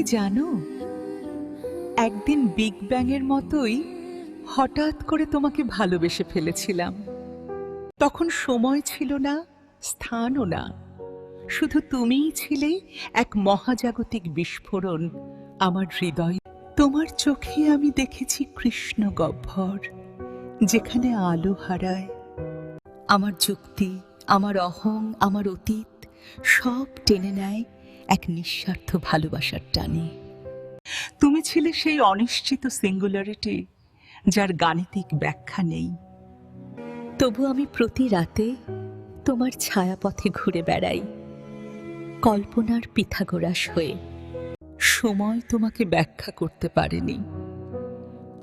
জানো, একদিন big bang এর মতোই হঠাৎ করে তোমাকে ভালোবেসে ফেলেছিলাম। তখন সময় ছিল না, স্থানও না, শুধু তুমিই ছিলে এক মহাজাগতিক বিস্ফোরণ আমার হৃদয়ে। তোমার চোখে আমি দেখেছি কৃষ্ণ গহ্বর, যেখানে আলো হারায়। আমার যুক্তি, আমার অহং, আমার অতীত সব টেনে নেয় এক নিঃস্বার্থ ভালোবাসার টানে। তুমি ছিলে সেই অনিশ্চিত সিঙ্গুলারিটি, যার গাণিতিক ব্যাখ্যা নেই। তবু আমি প্রতি রাতে তোমার ছায়াপথে ঘুরে বেড়াই, কল্পনার পিথাগোরাস হয়ে। সময় তোমাকে ব্যাখ্যা করতে পারেনি।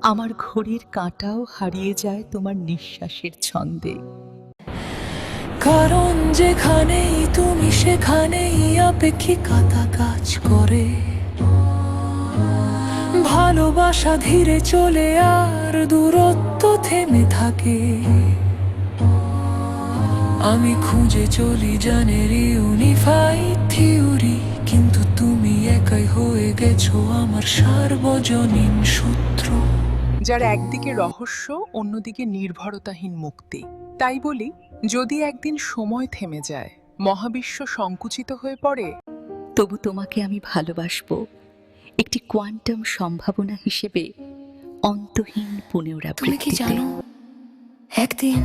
আমার ঘড়ির কাঁটাও হারিয়ে যায় তোমার নিঃশ্বাসের ছন্দে। কারণ যেখানেই তুমি সেখানেই আপেক্ষিকতা কাজ করে। ভালোবাসা ধীরে চলে আর দূরত্ব থেমে থাকে। আমি খুঁজে চলি জানের ইউনিফাইড থিওরি, কিন্তু তুমি একাই হয়ে গেছো আমার সার্বজনীন সূত্র। যার একদিকে রহস্য, অন্যদিকে নির্ভরতাহীন মুক্তি। তাই বলি, যদি একদিন সময় থেমে যায়, মহাবিশ্ব সংকুচিত হয়ে পড়ে, তবু তোমাকে আমি ভালোবাসবো একটি কোয়ান্টাম সম্ভাবনা হিসেবে, অন্তহীন তুমি কি পুনরাবৃত্তিতে। জানো, একদিন